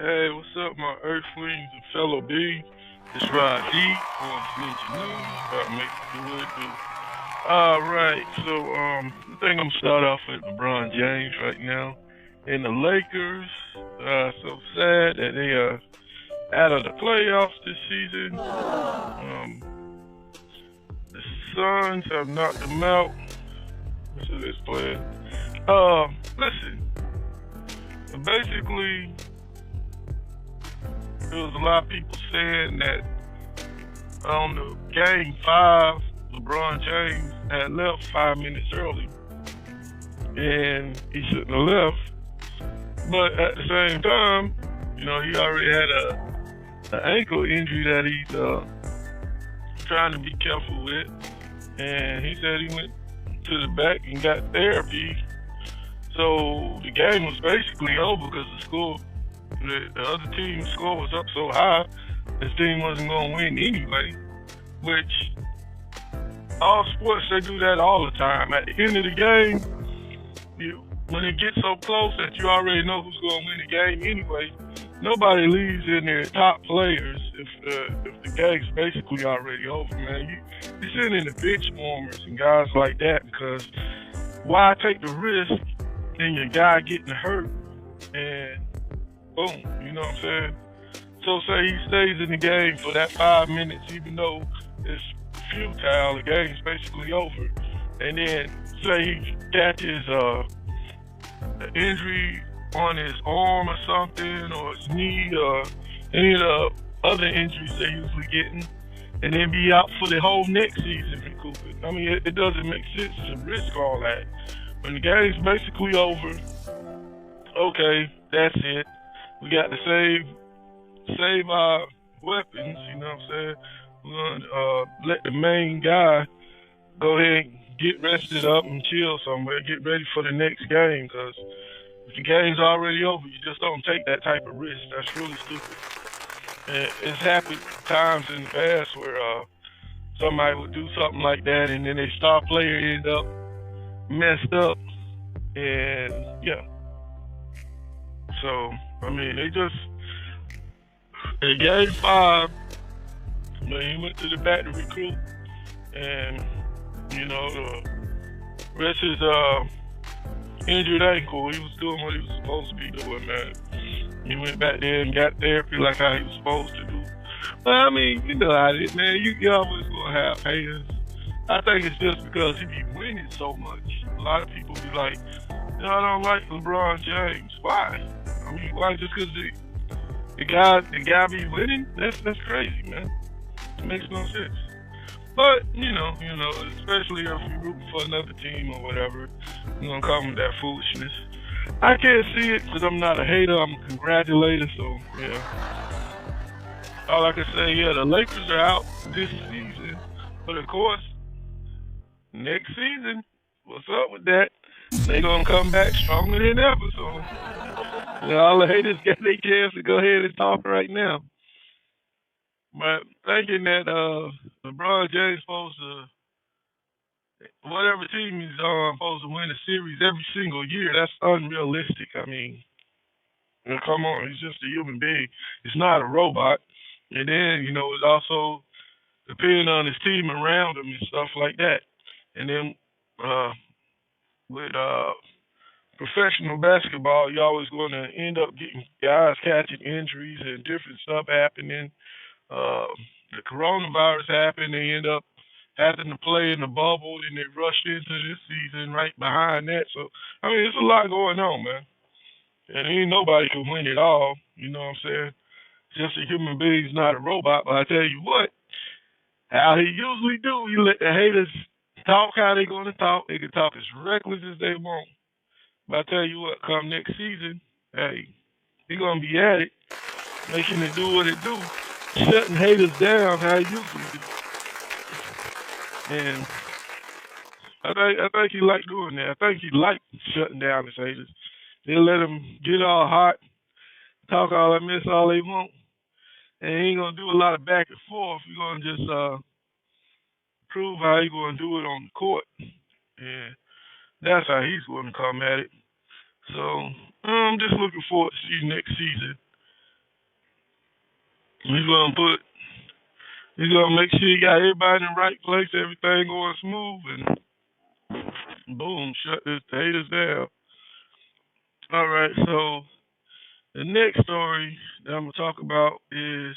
Hey, what's up, my Earthlings and fellow beings? It's Rod D on Ninja News, about to make it do what it do. Alright, so I think I'm gonna start off with LeBron James right now. And the Lakers, so sad that they are out of the playoffs this season. Um, the Suns have knocked them out. So this player. Listen, basically, there was a lot of people saying that on the game five, LeBron James had left 5 minutes early, and he shouldn't have left. But at the same time, he already had an ankle injury that he's trying to be careful with, and he said he went to the back and got therapy. So the game was basically over because the other team's score was up so high, this team wasn't going to win anyway. Which all sports they do that all the time. At the end of the game, when it gets so close that you already know who's going to win the game anyway, nobody leaves in their top players if the game's basically already over, man. You send in the bench warmers and guys like that because why take the risk in your guy getting hurt and boom, you know what I'm saying? So say he stays in the game for that 5 minutes, even though it's futile, the game's basically over. And then say he catches an injury on his arm or something, or his knee, or any of the other injuries they're usually getting, and then be out for the whole next season recouping. I mean, it doesn't make sense to risk all that. When the game's basically over, okay, that's it. We got to save our weapons, you know what I'm saying? We're gonna let the main guy go ahead and get rested up and chill somewhere, get ready for the next game, because if the game's already over, you just don't take that type of risk. That's really stupid. And it's happened times in the past where somebody would do something like that, and then their star player end up messed up, and yeah. So I mean, they just in game five when he went to the back to recruit, and the rest his injured ankle, he was doing what he was supposed to be doing, man. He went back there and got therapy like how he was supposed to do. But I mean, you know how it is, man. You always gonna have haters. I think it's just because he be winning so much. A lot of people be like, I don't like LeBron James. Why? I mean, why? Just because the guy be winning? That's crazy, man. It makes no sense. But especially if you're rooting for another team or whatever, you're gonna come with that foolishness. I can't see it because I'm not a hater. I'm a congratulator. So yeah, all I can say, yeah, the Lakers are out this season, but of course, next season, what's up with that? They gonna come back stronger than ever. So all the haters got their chance to go ahead and talk right now. But thinking that LeBron James supposed to whatever team is supposed to win a series every single year, that's unrealistic. I mean, come on, he's just a human being. He's not a robot. And then, it also depends on his team around him and stuff like that. And then uh, with professional basketball, you're always going to end up getting guys catching injuries and different stuff happening. Uh, the coronavirus happened. They end up having to play in the bubble, and they rushed into this season right behind that. So, I mean, there's a lot going on, man. And ain't nobody can win it all. You know what I'm saying? Just a human being, he's not a robot. But I tell you what, how he usually do, he let the haters talk how they going to talk. They can talk as reckless as they want. But I tell you what, come next season, hey, he going to be at it, making it do what it do, shutting haters down how he usually do. And I think he like doing that. I think he like shutting down his haters. They let him get all hot, talk all that mess all they want, and he ain't gonna do a lot of back and forth. He's gonna just prove how he's gonna do it on the court, and that's how he's gonna come at it. So I'm just looking forward to see next season. He's gonna put. He's gonna make sure he got everybody in the right place, everything going smooth, and boom, shut this haters down. All right, so the next story that I'm gonna talk about is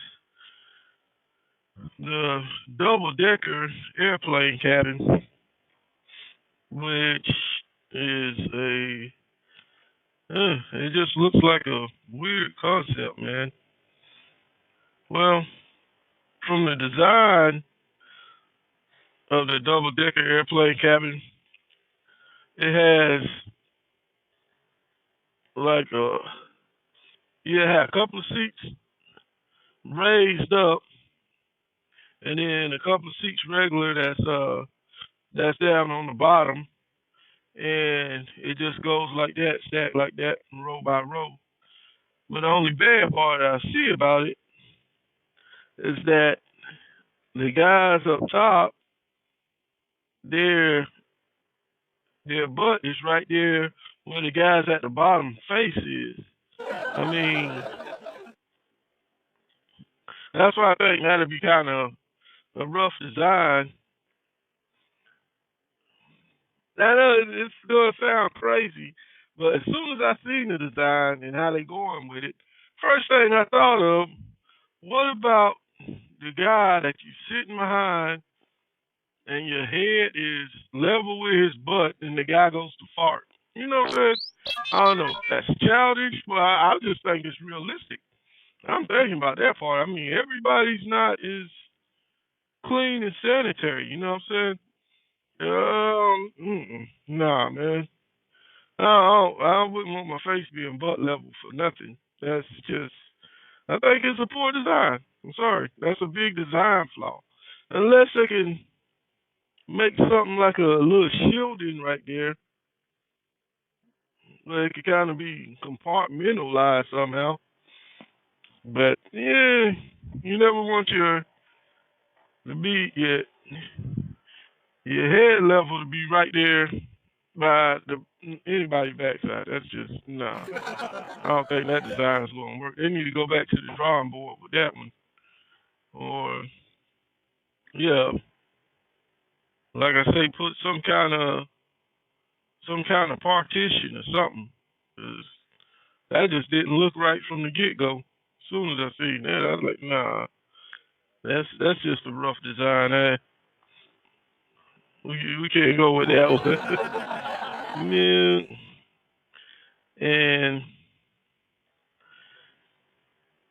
the double decker airplane cabin, which is it just looks like a weird concept, man. Well, from the design of the double decker airplane cabin, it has like you have a couple of seats raised up, and then a couple of seats regular that's down on the bottom, and it just goes like that, stacked like that, row by row. But the only bad part I see about it is that the guys up top, their their butt is right there where the guys at the bottom face is. I mean, that's why I think that'd be kind of a rough design. I know it's gonna sound crazy, but as soon as I seen the design and how they going with it, first thing I thought of, what about the guy that you sitting behind and your head is level with his butt and the guy goes to fart? You know what I'm saying? I don't know. That's childish, but I just think it's realistic. I'm thinking about that part. I mean, everybody's not as clean and sanitary. You know what I'm saying? Nah, man. I wouldn't want my face being butt level for nothing. That's just, I think it's a poor design. I'm sorry. That's a big design flaw. Unless they can make something like a little shielding right there where it could kind of be compartmentalized somehow. But yeah, you never want your to be your head level to be right there by anybody's backside. That's just nah. I don't think that design is going to work. They need to go back to the drawing board with that one, or yeah, like I say, put some kind of partition or something. 'Cause that just didn't look right from the get go. As soon as I seen that, I was like, nah, that's just a rough design. We can't go with that one. Man, and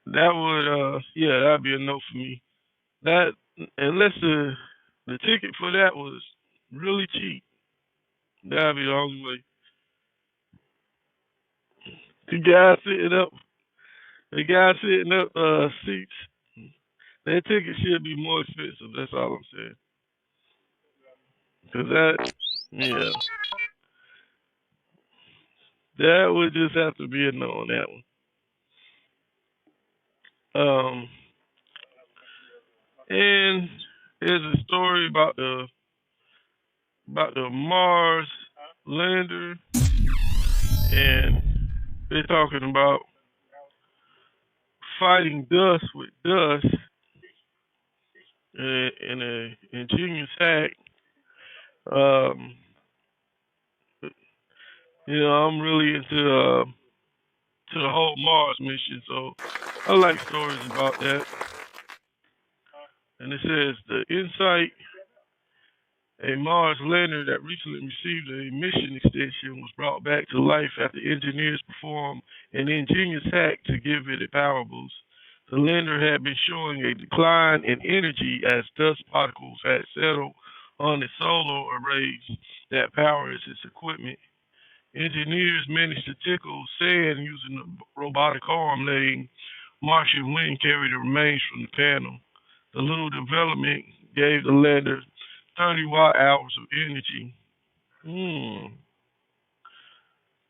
that would yeah, that'd be a no for me. That unless the ticket for that was really cheap, that'd be the only way. The guy sitting up, the guy sitting up seats. That ticket should be more expensive. That's all I'm saying. Cause that, yeah, that would just have to be a no on that one. And there's a story about the Mars lander, and they're talking about fighting dust with dust in a ingenious hack. Um, I'm really into to the whole Mars mission, so I like stories about that. And it says the InSight, a Mars lander that recently received a mission extension, was brought back to life after engineers performed an ingenious hack to give it a power boost. The lander had been showing a decline in energy as dust particles had settled on the solar arrays that powers its equipment. Engineers managed to tickle sand using a robotic arm, letting Martian wind carry the remains from the panel. The little development gave the lander 30 watt hours of energy. Hmm.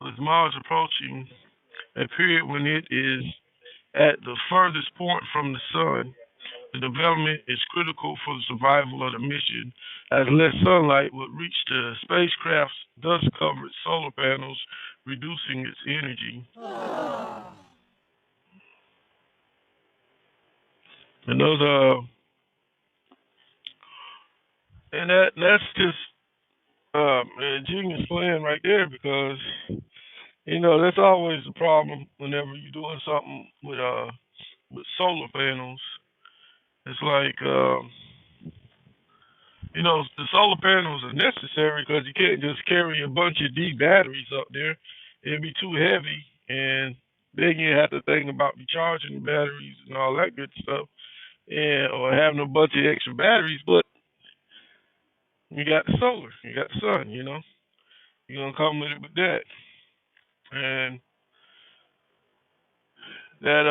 With Mars approaching a period when it is at the furthest point from the sun, the development is critical for the survival of the mission, as less sunlight would reach the spacecraft's dust covered solar panels, reducing its energy. And those and that's just a genius plan right there because that's always the problem whenever you're doing something with solar panels. It's like the solar panels are necessary because you can't just carry a bunch of D batteries up there. It'd be too heavy, and then you have to think about recharging the batteries and all that good stuff, and or having a bunch of extra batteries. But you got the solar, you got the sun. You're gonna come with it with that, and that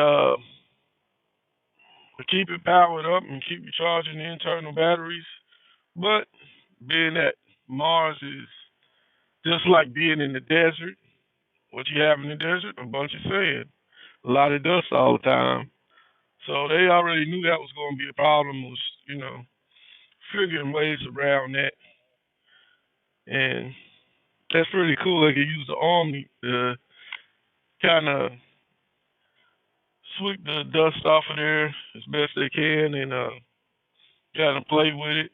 to keep it powered up and keep recharging the internal batteries. But being that Mars is just like being in the desert. What you have in the desert? A bunch of sand, a lot of dust all the time. So they already knew that was going to be a problem. Was figuring ways around that, and that's pretty cool. They could use the army to kind of sweep the dust off of there as best they can, and kind of play with it.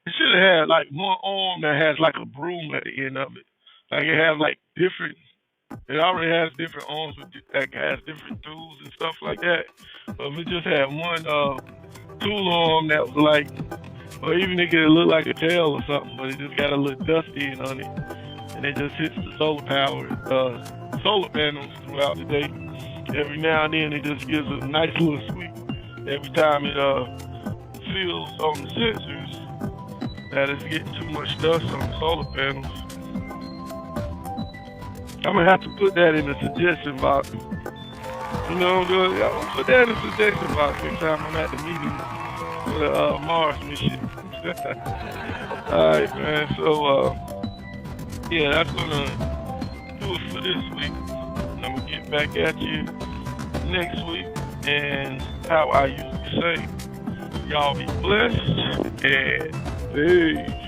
It should have had like one arm that has like a broom at the end of it. Like it has like different. It already has different arms that has different tools and stuff like that. But if it just had one tool arm that was like, or even it could look like a tail or something, but it just got a little dust in on it, and it just hits the solar panels throughout the day. Every now and then, it just gives a nice little sweep. Every time it feels on the sensors that it's getting too much dust on the solar panels. I'm gonna have to put that in the suggestion box. I'm gonna put that in the suggestion box next time I'm at the meeting for the Mars mission. All right, man. So, yeah, that's gonna do it for this week. I'm gonna get back at you next week, and how I usually say, y'all be blessed and peace.